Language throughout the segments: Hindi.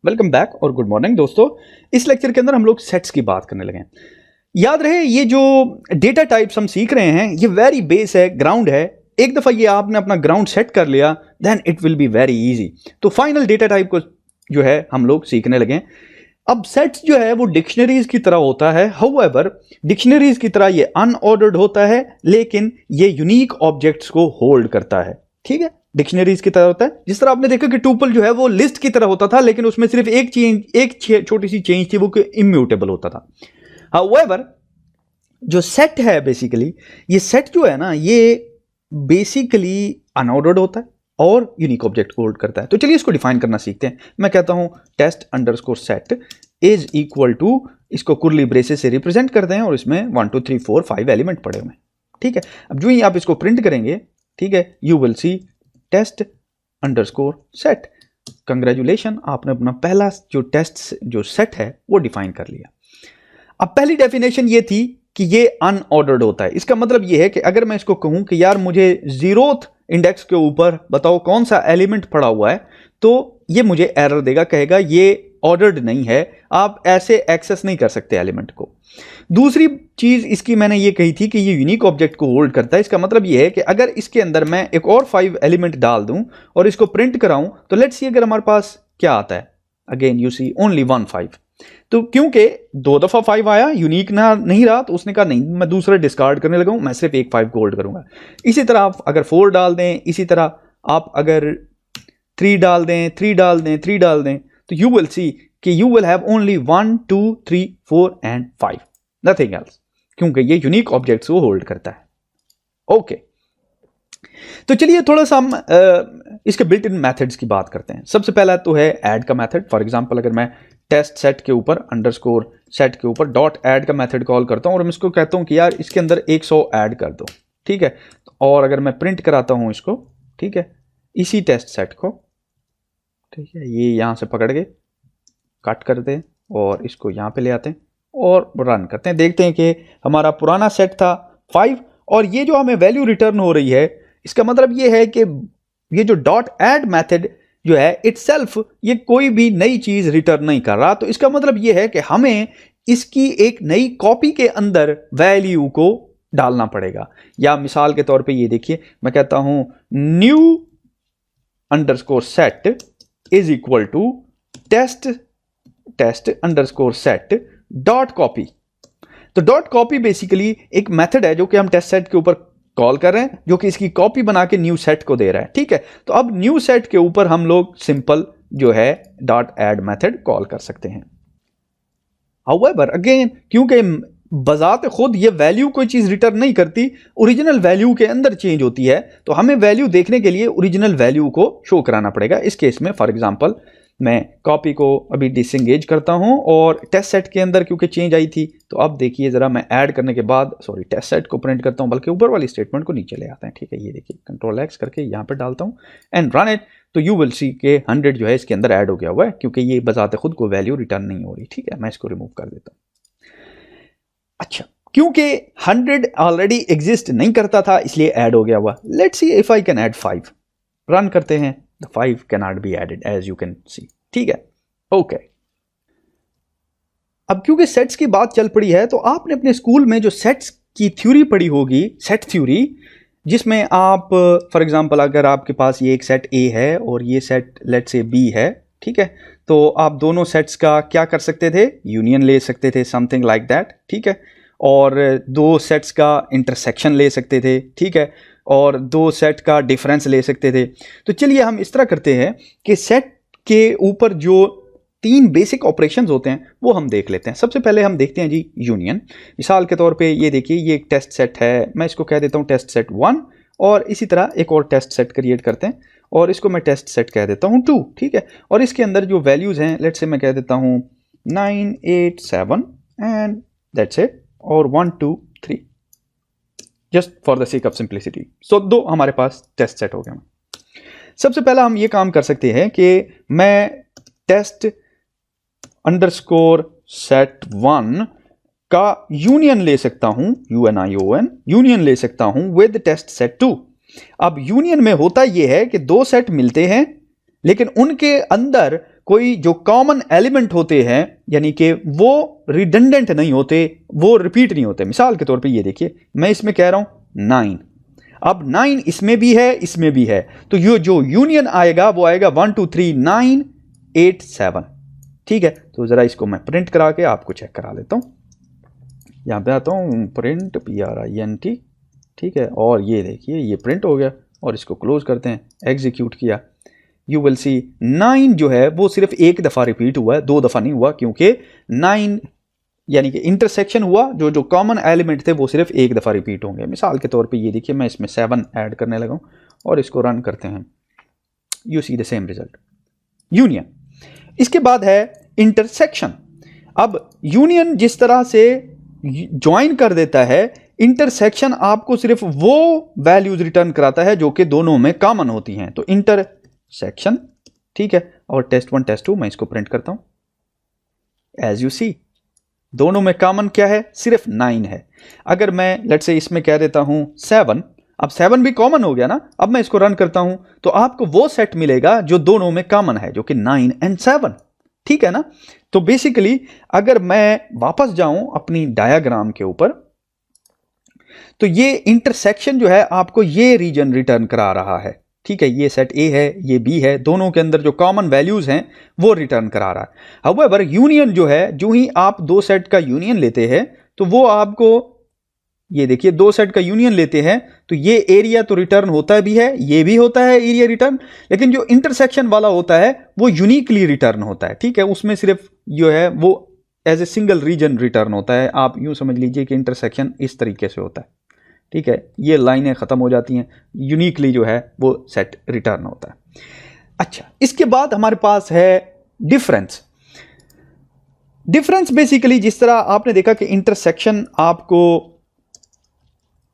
वेलकम बैक और गुड मॉर्निंग दोस्तों। इस लेक्चर के अंदर हम लोग सेट्स की बात करने लगे हैं। याद रहे ये जो डेटा टाइप्स हम सीख रहे हैं ये वेरी बेस है, ग्राउंड है। एक दफा ये आपने अपना ग्राउंड सेट कर लिया then it will be very easy. तो फाइनल डेटा टाइप को जो है हम लोग सीखने लगे। अब सेट्स जो है वो डिक्शनरीज की तरह होता है, हाउएवर डिक्शनरीज की तरह ये अनऑर्डर्ड होता है, लेकिन ये यूनिक ऑब्जेक्ट्स को होल्ड करता है। ठीक है, डिक्शनरीज की तरह होता है। जिस तरह आपने देखा कि टुपल जो है वो लिस्ट की तरह होता था, लेकिन उसमें सिर्फ एक छोटी सी चेंज थी, वो इम्यूटेबल होता था। हाउएवर जो सेट है बेसिकली, ये सेट जो है ना ये बेसिकली अनऑर्डर्ड होता है और यूनिक ऑब्जेक्ट को होल्ड करता है। तो चलिए इसको डिफाइन करना सीखते हैं। मैं कहता हूं test underscore set is equal to, इसको कुर्ली ब्रेसेस से रिप्रेजेंट करते हैं और इसमें 1 2 3 4 5 एलिमेंट पड़े हुए हैं। ठीक है, अब जो ही आप इसको प्रिंट करेंगे, ठीक है, you will see test underscore set. Congratulation, आपने अपना पहला जो टेस्ट जो सेट है वो डिफाइन कर लिया। अब पहली डेफिनेशन ये थी कि ये अनऑर्डर्ड होता है। इसका मतलब ये है कि अगर मैं इसको कहूं कि यार मुझे 0th इंडेक्स के ऊपर बताओ कौन सा एलिमेंट पड़ा हुआ है, तो ये मुझे एरर देगा, कहेगा ये ऑर्डर्ड नहीं है, आप ऐसे एक्सेस नहीं कर सकते एलिमेंट को। दूसरी चीज इसकी मैंने ये कही थी कि ये यूनिक ऑब्जेक्ट को होल्ड करता है। इसका मतलब ये है कि अगर इसके अंदर मैं एक और 5 एलिमेंट डाल दूं और इसको प्रिंट कराऊं, तो लेट्स सी अगर हमारे पास क्या आता है, अगेन यू सी ओनली 1 5। तो क्योंकि 2 दफा 5 आया, यूनिक ना नहीं रहा, तो उसने कहा नहीं मैं दूसरा डिस्कार्ड करने लगा हूं, मैं सिर्फ एक 5 को होल्ड करूंगा। इसी तरह आप अगर 4 डाल दें, इसी तरह आप अगर 3 डाल दें, 3 डाल दें, 3 डाल दें, तो यू विल सी कि you will have only 1 2 3 4 and 5, nothing else, क्योंकि ये यूनिक ऑब्जेक्ट्स को होल्ड करता है। ओके, तो चलिए थोड़ा सा हम इसके बिल्ट इन मेथड्स की बात करते हैं। सबसे पहला तो है ऐड का मेथड। फॉर एग्जांपल अगर मैं टेस्ट सेट के ऊपर अंडरस्कोर सेट के ऊपर डॉट ऐड का मेथड कॉल करता हूं और मैं इसको कहता हूं कि यार इसके अंदर 100 ऐड कर दो, ठीक है, और अगर मैं प्रिंट कराता हूं इसको, ठीक है, इसी टेस्ट सेट को, ठीक है, ये यहां से पकड़ के कट करते हैं और इसको यहां पे ले आते हैं और रन करते हैं। देखते हैं कि हमारा पुराना सेट था 5 और ये जो हमें वैल्यू रिटर्न हो रही है, इसका मतलब ये है कि ये जो डॉट ऐड मेथड जो है इटसेल्फ ये कोई भी नई चीज रिटर्न नहीं कर रहा। तो इसका मतलब ये है कि हमें इसकी एक नई कॉपी के अंदर वैल्यू को डालना पड़ेगा। या मिसाल के तौर पे ये देखिए, मैं कहता हूं new underscore set is equal to test underscore set dot copy. तो डॉट कॉपी बेसिकली एक मेथड है जो कि हम टेस्ट सेट के ऊपर कॉल कर रहे हैं, जो कि इसकी कॉपी बना के न्यू सेट को दे रहा है। ठीक है, तो अब न्यू सेट के ऊपर हम लोग सिंपल जो है डॉट ऐड मेथड कॉल कर सकते हैं। हाउएवर अगेन, क्योंकि बजाते खुद ये वैल्यू कोई चीज रिटर्न नहीं करती, ओरिजिनल वैल्यू के अंदर चेंज होती है, तो हमें वैल्यू देखने के लिए ओरिजिनल वैल्यू को शो कराना पड़ेगा। इस केस में फॉर एग्जांपल मैं कॉपी को अभी डिसएंगेज करता हूं और टेस्ट सेट के अंदर क्योंकि चेंज आई थी, तो अब देखिए जरा मैं ऐड करने के बाद टेस्ट सेट को प्रिंट करता हूं, बल्कि ऊपर वाली स्टेटमेंट को नीचे ले आते हैं। ठीक है, ये देखिए कंट्रोल एक्स करके यहां पर डालता हूं एंड रन इट, तो यू विल सी के 100 जो है इसके अंदर ऐड हो गया हुआ है, क्योंकि ये बजाते खुद को वैल्यू रिटर्न नहीं हो रही। ठीक है, मैं इसको रिमूव कर देता हूं। अच्छा, क्योंकि 100 ऑलरेडी एग्जिस्ट नहीं करता था इसलिए ऐड हो गया हुआ। Let's see if I can add 5, run करते हैं, the 5 can not be added as you can see. ठीक है, ओके। अब क्योंकि सेट्स की बात चल पड़ी है, तो आपने अपने स्कूल में जो सेट्स की थ्योरी पढ़ी होगी, सेट थ्योरी, जिसमें आप फॉर एग्जांपल अगर आपके पास ये एक सेट ए है और ये सेट लेट्स से बी है, ठीक है, तो आप दोनों सेट्स का क्या कर सकते थे, यूनियन ले सकते थे, समथिंग लाइक दैट। ठीक है, और 2 सेट्स का इंटरसेक्शन ले सकते थे, ठीक है, और 2 सेट का डिफरेंस ले सकते थे। तो चलिए हम इस तरह करते हैं कि सेट के ऊपर जो 3 बेसिक ऑपरेशंस होते हैं वो हम देख लेते हैं। सबसे पहले हम देखते हैं जी यूनियन। मिसाल के तौर पे ये देखिए, ये एक टेस्ट सेट है, मैं इसको कह देता हूँ टेस्ट सेट 1, और इसी तरह एक और टेस्ट सेट क्रिएट करते हैं और इसको मैं टेस्ट सेट कह देता हूँ 2। ठीक है, और इसके अंदर जो वैल्यूज हैं, लेट्स से मैं कह देता हूँ 9 8 7 एंड दैट्स इट, और 1 2 3, just for the sake of simplicity. So 2 हमारे पास टेस्ट सेट हो गए। सबसे पहला हम ये काम कर सकते हैं कि मैं टेस्ट अंडरस्कोर सेट 1 का यूनियन ले सकता हूं, UNION यूनियन ले सकता हूं विद टेस्ट सेट 2। अब यूनियन में होता यह है कि 2 सेट मिलते हैं लेकिन उनके अंदर कोई जो कॉमन एलिमेंट होते हैं यानी कि वो रिडंडेंट नहीं होते, वो रिपीट नहीं होते। मिसाल के तौर पे ये देखिए, मैं इसमें कह रहा हूं 9, अब 9 इसमें भी है इसमें भी है, तो ये जो यूनियन आएगा वो आएगा 1 2 3 9 8 7। ठीक है, तो जरा इसको मैं प्रिंट करा के आपको चेक करा लेता हूं। यहां पे आता हूं, प्रिंट PRINT, ठीक है, और ये देखिए ये प्रिंट हो गया, और इसको क्लोज करते हैं, एग्जीक्यूट किया, यू विल सी 9 जो है वो सिर्फ एक दफा रिपीट हुआ है, 2 दफा नहीं हुआ, क्योंकि 9 यानी कि इंटरसेक्शन हुआ, जो जो कॉमन एलिमेंट थे वो सिर्फ एक दफा रिपीट होंगे। मिसाल के तौर पे ये देखिए, मैं इसमें 7 ऐड करने लगा हूं और इसको रन करते हैं, you see the same result, union. इसके बाद है इंटरसेक्शन। अब यूनियन जिस तरह से ज्वाइन कर देता है, इंटरसेक्शन आपको सिर्फ वो वैल्यूज रिटर्न कराता है जो कि दोनों में कॉमन होती हैं। तो इंटरसेक्शन, ठीक है, और टेस्ट1 टेस्ट2 मैं इसको प्रिंट करता हूं, एज यू सी दोनों में कॉमन क्या है, सिर्फ 9 है। अगर मैं लेट्स से इसमें कह देता हूं 7, अब 7 भी कॉमन हो गया ना, अब मैं इसको रन करता हूं तो आपको वो सेट मिलेगा जो दोनों में कॉमन है, जो कि 9 और 7, ठीक है ना। तो बेसिकली अगर मैं वापस जाऊं अपनी डायग्राम के ऊपर, तो ये इंटरसेक्शन जो है आपको ये रीजन रिटर्न करा रहा है, ठीक है, ये सेट ए है ये बी है, दोनों के अंदर जो कॉमन वैल्यूज हैं वो रिटर्न करा रहा है। हाउएवर यूनियन जो है, जो ही आप दो सेट का यूनियन लेते हैं तो वो आपको, ये देखिए, दो सेट का यूनियन लेते हैं तो ये एरिया तो रिटर्न होता भी है, ये भी होता है एरिया रिटर्न, लेकिन जो इंटरसेक्शन वाला होता है वो यूनिकली रिटर्न होता है, ठीक है, उसमें सिर्फ जो है वो as a single region return होता है। आप यूं समझ लीजिए कि इंटरसेक्शन इस तरीके से होता है, ठीक है, ये लाइनें खत्म हो जाती हैं, यूनिकली जो है वो सेट रिटर्न होता है। अच्छा, इसके बाद हमारे पास है डिफरेंस। डिफरेंस बेसिकली जिस तरह आपने देखा कि इंटरसेक्शन आपको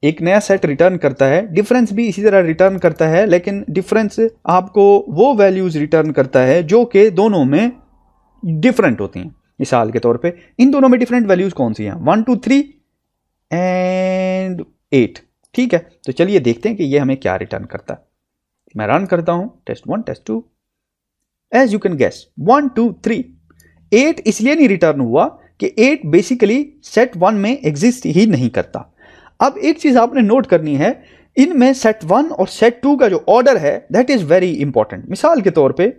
एक नया सेट रिटर्न करता है, डिफरेंस भी इसी तरह रिटर्न करता है, लेकिन डिफरेंस आपको वो वैल्यूज रिटर्न करता है जो कि दोनों में डिफरेंट होती हैं। मिसाल के तौर पे इन दोनों में डिफरेंट वैल्यूज कौन सी हैं, 1 2 3 एंड 8, ठीक है। तो चलिए देखते हैं कि ये हमें क्या रिटर्न करता है। मैं रन करता हूं टेस्ट1 टेस्ट2, एज यू कैन गेस 1 2 3 8 इसलिए नहीं रिटर्न हुआ कि 8 बेसिकली सेट 1 में एग्जिस्ट ही नहीं करता। अब एक चीज आपने नोट करनी है, इनमें सेट 1 और सेट 2 का जो ऑर्डर है दैट इज वेरी इंपॉर्टेंट। मिसाल के तौर पे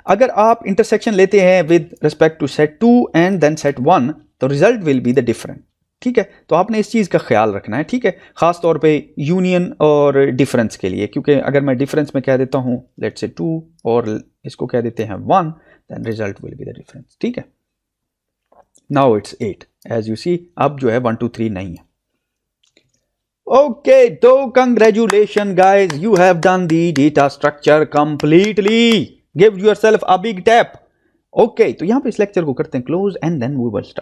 अगर आप इंटरसेक्शन लेते हैं with respect to set 2 and then set 1, तो result will be the different, ठीक है। तो आपने इस चीज का ख्याल रखना है, ठीक है, खास तौर पे यूनियन और डिफरेंस के लिए, क्योंकि अगर मैं डिफरेंस में कह देता हूं लेट्स से 2 और इसको कह देते हैं 1, then result will be the difference, ठीक है। Now it's 8, as you see अब जो है 1 2 3 नहीं है। Okay, so congratulations guys, you have done the data structure completely. Give yourself a big tap. Okay, तो यहां पे इस लेक्चर को करते हैं close and then we will start.